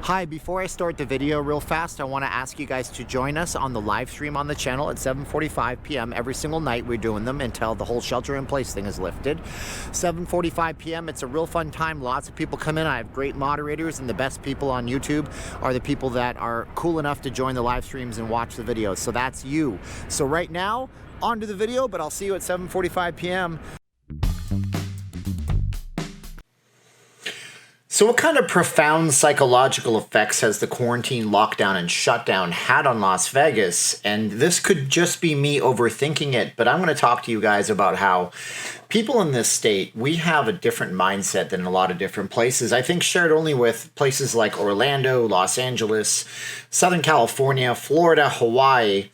Hi, before I start the video real fast, I want to ask you guys to join us on the live stream on the channel at 7:45 p.m. every single night. We're doing them until the whole shelter-in-place thing is lifted. 7:45 p.m. It's a real fun time. Lots of people come in. I have great moderators, and the best people on YouTube are the people that are cool enough to join the live streams and watch the videos. So that's you. So right now, on to the video, but I'll see you at 7:45 p.m. So what kind of profound psychological effects has the quarantine, lockdown, and shutdown had on Las Vegas? And this could just be me overthinking it, but I'm going to talk to you guys about how people in this state, we have a different mindset than a lot of different places. I think shared only with places like Orlando, Los Angeles, Southern California, Florida, Hawaii.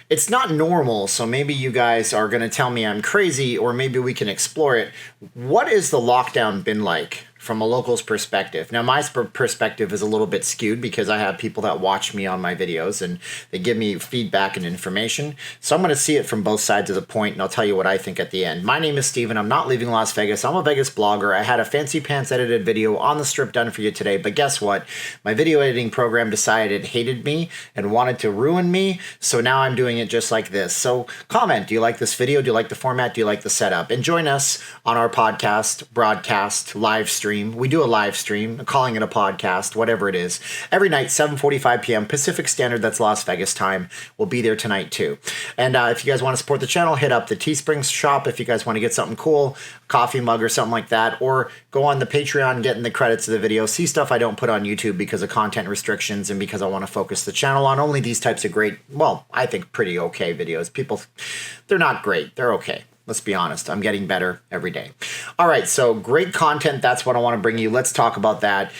It's not normal, so maybe you guys are going to tell me I'm crazy, or maybe we can explore it. What has the lockdown been like from a local's perspective? Now, my perspective is a little bit skewed because I have people that watch me on my videos and they give me feedback and information. So I'm going to see it from both sides of the point, and I'll tell you what I think at the end. My name is Steven. I'm not leaving Las Vegas. I'm a Vegas blogger. I had a fancy pants edited video on the strip done for you today, but guess what? My video editing program decided it hated me and wanted to ruin me, so now I'm doing it just like this. So comment, do you like this video? Do you like the format? Do you like the setup? And join us on our podcast, broadcast, live stream. We do a live stream, calling it a podcast, whatever it is. Every night, 7:45 p.m. Pacific Standard, that's Las Vegas time. We'll be there tonight too. And if you guys want to support the channel, hit up the Teespring shop if you guys want to get something cool, coffee mug or something like that, or go on the Patreon, get in the credits of the video, see stuff I don't put on YouTube because of content restrictions and because I want to focus the channel on only these types of great, well, I think pretty okay videos. People, they're not great, they're okay. Let's be honest. I'm getting better every day. All right, so great content. That's what I want to bring you. Let's talk about that.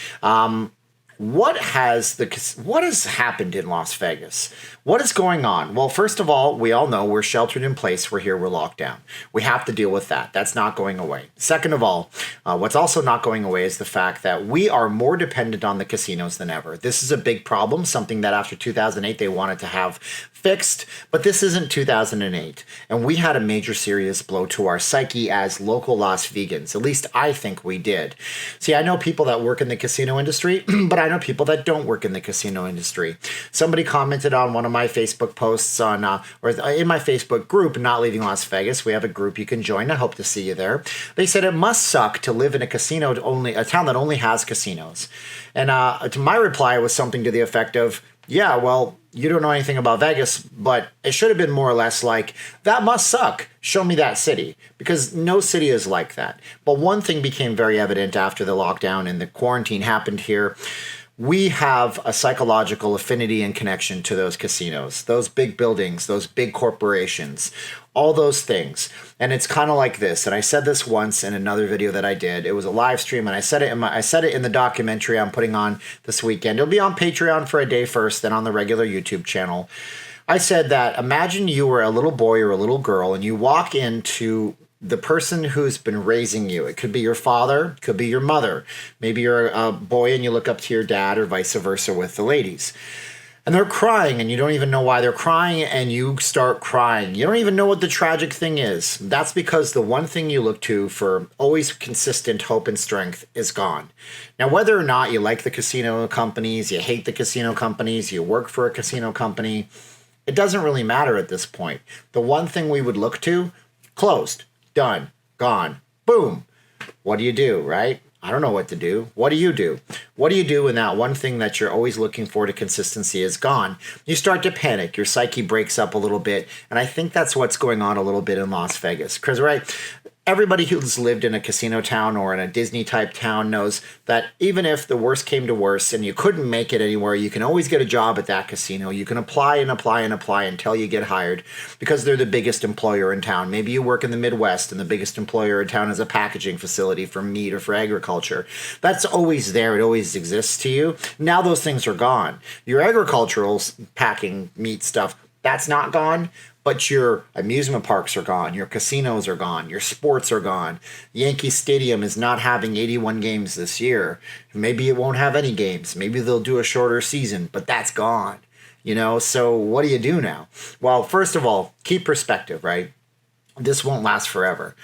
What has happened in Las Vegas? What is going on? Well, first of all, we all know we're sheltered in place. We're here. We're locked down. We have to deal with that. That's not going away. Second of all, what's also not going away is the fact that we are more dependent on the casinos than ever. This is a big problem, something that after 2008 they wanted to have fixed, but this isn't 2008. And we had a major serious blow to our psyche as local Las Vegans. At least I think we did. See, I know people that work in the casino industry, but I know people that don't work in the casino industry. Somebody commented on one of my Facebook posts on, or in my Facebook group, Not Leaving Las Vegas. We have a group you can join. I hope to see you there. They said it must suck to live in a town that only has casinos. And to my reply was something to the effect of, yeah, well, you don't know anything about Vegas, but it should have been more or less like, that must suck. Show me that city. Because no city is like that. But one thing became very evident after the lockdown and the quarantine happened here. We have a psychological affinity and connection to those casinos, those big buildings, those big corporations, all those things. And it's kind of like this. And I said this once in another video that I did. It was a live stream, and I said it in the documentary I'm putting on this weekend. It'll be on Patreon for a day first, then on the regular YouTube channel. I said that imagine you were a little boy or a little girl, and you walk into the person who's been raising you. It could be your father, it could be your mother. Maybe you're a boy and you look up to your dad, or vice versa with the ladies. And they're crying and you don't even know why they're crying, and you start crying. You don't even know what the tragic thing is. That's because the one thing you look to for always consistent hope and strength is gone. Now, whether or not you like the casino companies, you hate the casino companies, you work for a casino company, it doesn't really matter at this point. The one thing we would look to, closed. Done, gone, boom. What do you do, right? I don't know what to do. What do you do? What do you do when that one thing that you're always looking for to consistency is gone? You start to panic. Your psyche breaks up a little bit. And I think that's what's going on a little bit in Las Vegas. Because, right, everybody who's lived in a casino town or in a Disney type town knows that even if the worst came to worst and you couldn't make it anywhere, you can always get a job at that casino. You can apply and apply and apply until you get hired because they're the biggest employer in town. Maybe you work in the Midwest and the biggest employer in town is a packaging facility for meat or for agriculture. That's always there. It always exists to you. Now those things are gone. Your agricultural packing meat stuff, that's not gone. But your amusement parks are gone, your casinos are gone, your sports are gone. Yankee Stadium is not having 81 games this year. Maybe it won't have any games. Maybe they'll do a shorter season, but that's gone. You know, so what do you do now? Well, first of all, keep perspective, right? This won't last forever.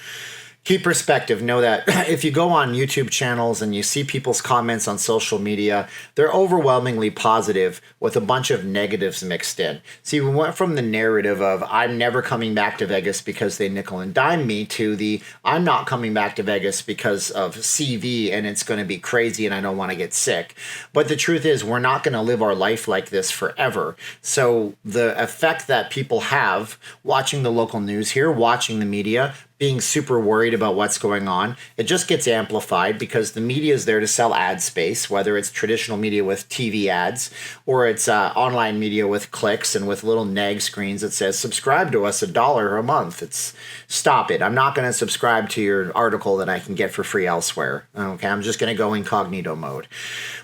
Keep perspective. Know that if you go on YouTube channels and you see people's comments on social media, they're overwhelmingly positive with a bunch of negatives mixed in. See, we went from the narrative of I'm never coming back to Vegas because they nickel and dime me to the I'm not coming back to Vegas because of CV and it's going to be crazy and I don't want to get sick. But the truth is we're not going to live our life like this forever. So the effect that people have watching the local news here, watching the media, being super worried about what's going on, it just gets amplified because the media is there to sell ad space, whether it's traditional media with TV ads or it's online media with clicks and with little nag screens that says subscribe to us $1 a month. It's stop it. I'm not going to subscribe to your article that I can get for free elsewhere. Okay, I'm just going to go incognito mode.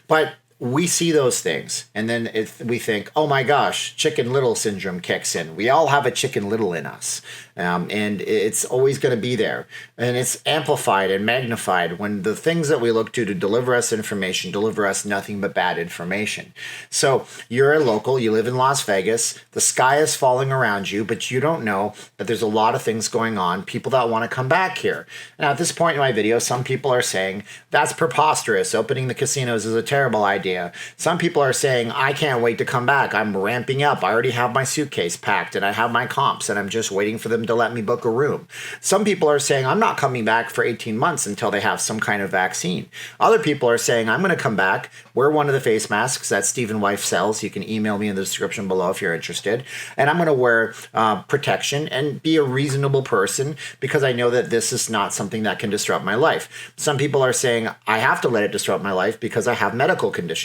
But we see those things, and then we think, oh my gosh, Chicken Little syndrome kicks in. We all have a Chicken Little in us, and it's always going to be there. And it's amplified and magnified when the things that we look to deliver us information deliver us nothing but bad information. So you're a local, you live in Las Vegas, the sky is falling around you, but you don't know that there's a lot of things going on, people that want to come back here. Now, at this point in my video, some people are saying, that's preposterous. Opening the casinos is a terrible idea. Some people are saying, I can't wait to come back. I'm ramping up. I already have my suitcase packed and I have my comps and I'm just waiting for them to let me book a room. Some people are saying, I'm not coming back for 18 months until they have some kind of vaccine. Other people are saying, I'm going to come back, wear one of the face masks that stevenj sells. You can email me in the description below if you're interested. And I'm going to wear protection and be a reasonable person because I know that this is not something that can disrupt my life. Some people are saying, I have to let it disrupt my life because I have medical conditions.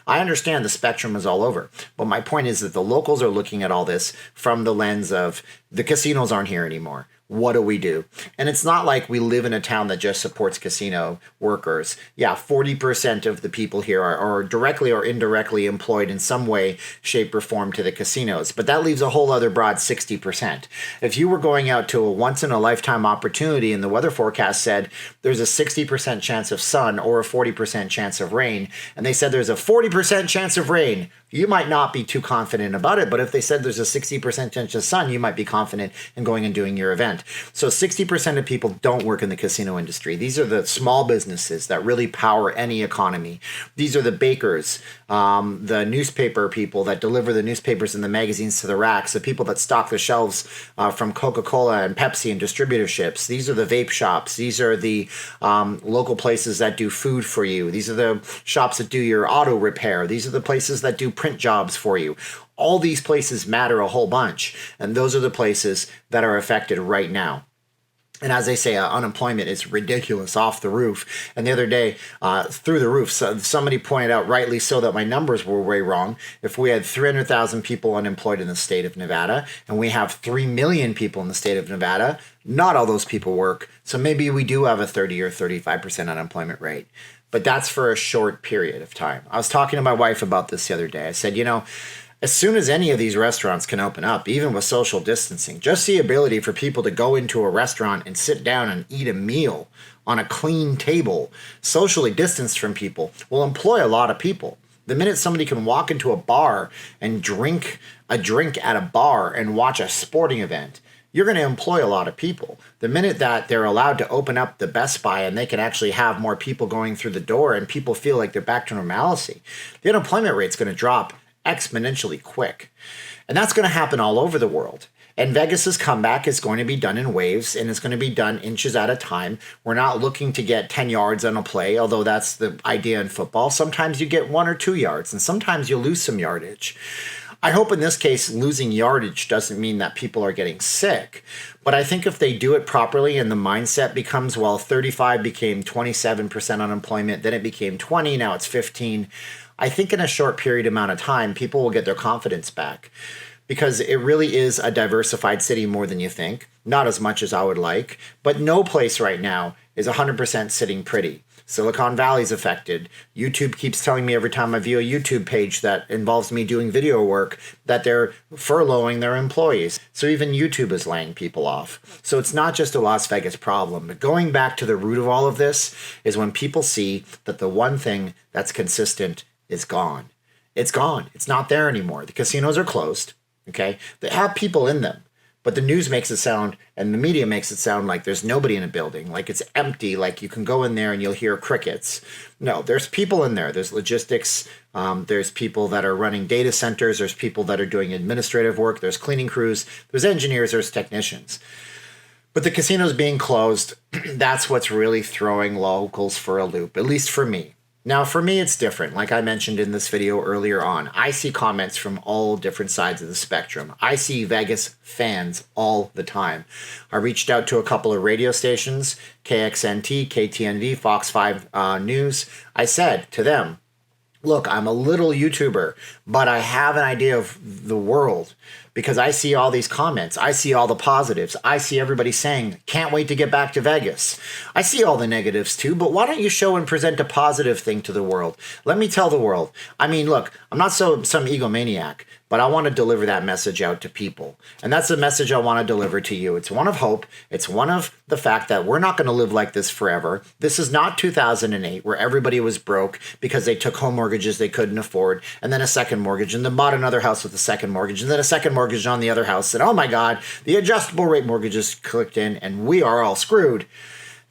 I understand the spectrum is all over, but my point is that the locals are looking at all this from the lens of the casinos aren't here anymore. What do we do? And it's not like we live in a town that just supports casino workers. Yeah, 40% of the people here are directly or indirectly employed in some way, shape, or form to the casinos. But that leaves a whole other broad 60%. If you were going out to a once-in-a-lifetime opportunity and the weather forecast said there's a 60% chance of sun or a 40% chance of rain, and they said there's a 40% chance of rain, you might not be too confident about it, but if they said there's a 60% chance of sun, you might be confident in going and doing your event. So 60% of people don't work in the casino industry. These are the small businesses that really power any economy. These are the bakers, the newspaper people that deliver the newspapers and the magazines to the racks, the people that stock the shelves from Coca-Cola and Pepsi and distributorships. These are the vape shops. These are the local places that do food for you. These are the shops that do your auto repair. These are the places that do print jobs for you. All these places matter a whole bunch, and those are the places that are affected right now. And as they say, unemployment is ridiculous, off the roof. And the other day, through the roof, somebody pointed out, rightly so, that my numbers were way wrong. If we had 300,000 people unemployed in the state of Nevada, and we have 3 million people in the state of Nevada, not all those people work. So maybe we do have a 30 or 35% unemployment rate. But that's for a short period of time. I was talking to my wife about this the other day. I said, as soon as any of these restaurants can open up, even with social distancing, just the ability for people to go into a restaurant and sit down and eat a meal on a clean table, socially distanced from people, will employ a lot of people. The minute somebody can walk into a bar and drink a drink at a bar and watch a sporting event, you're going to employ a lot of people. The minute that they're allowed to open up the Best Buy and they can actually have more people going through the door and people feel like they're back to normalcy, the unemployment rate's going to drop exponentially quick. And that's going to happen all over the world. And Vegas's comeback is going to be done in waves, and it's going to be done inches at a time. We're not looking to get 10 yards on a play, although that's the idea in football. Sometimes you get 1 or 2 yards, and sometimes you lose some yardage. I hope in this case, losing yardage doesn't mean that people are getting sick. But I think if they do it properly and the mindset becomes, well, 35 became 27% unemployment, then it became 20, now it's 15. I think in a short period amount of time, people will get their confidence back because it really is a diversified city more than you think. Not as much as I would like, but no place right now is 100% sitting pretty. Silicon Valley's affected. YouTube keeps telling me every time I view a YouTube page that involves me doing video work that they're furloughing their employees. So even YouTube is laying people off. So it's not just a Las Vegas problem. But going back to the root of all of this is when people see that the one thing that's consistent is gone. It's gone. It's not there anymore. The casinos are closed. Okay? They have people in them, But the news makes it sound, and the media makes it sound like there's nobody in a building, like it's empty, like you can go in there and you'll hear crickets. No, there's people in there. There's logistics. There's people that are running data centers. There's people that are doing administrative work. There's cleaning crews. There's engineers. There's technicians. But the casinos being closed, that's what's really throwing locals for a loop, at least for me. Now, for me, it's different. Like I mentioned in this video earlier on, I see comments from all different sides of the spectrum. I see Vegas fans all the time. I reached out to a couple of radio stations, KXNT, KTNV, Fox 5 News. I said to them, look, I'm a little YouTuber, but I have an idea of the world because I see all these comments. I see all the positives. I see everybody saying, can't wait to get back to Vegas. I see all the negatives too, but why don't you show and present a positive thing to the world? Let me tell the world. I mean, look, I'm not some egomaniac, but I want to deliver that message out to people. And that's the message I want to deliver to you. It's one of hope. It's one of the fact that we're not going to live like this forever. This is not 2008 where everybody was broke because they took home mortgages they couldn't afford, and then a second mortgage, and then bought another house with a second mortgage, and then a second mortgage on the other house. And oh my God, the adjustable rate mortgages clicked in and we are all screwed.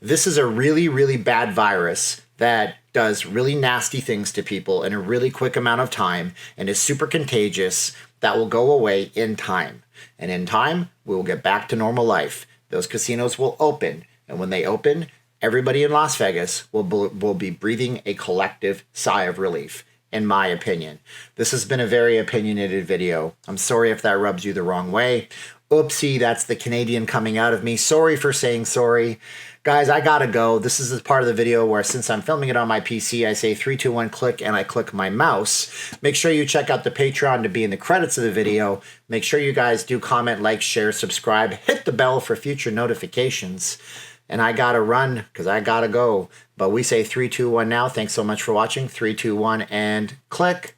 This is a really, really bad virus that does really nasty things to people in a really quick amount of time and is super contagious that will go away in time. And in time, we will get back to normal life. Those casinos will open. And when they open, everybody in Las Vegas will be breathing a collective sigh of relief, in my opinion. This has been a very opinionated video. I'm sorry if that rubs you the wrong way. Oopsie, that's the Canadian coming out of me. Sorry for saying sorry. Guys, I gotta go. This is the part of the video where, since I'm filming it on my PC, I say 3, 2, 1, click, and I click my mouse. Make sure you check out the Patreon to be in the credits of the video. Make sure you guys do comment, like, share, subscribe, hit the bell for future notifications. And I gotta run because I gotta go. But we say 3, 2, 1 now. Thanks so much for watching. 3, 2, 1, and click.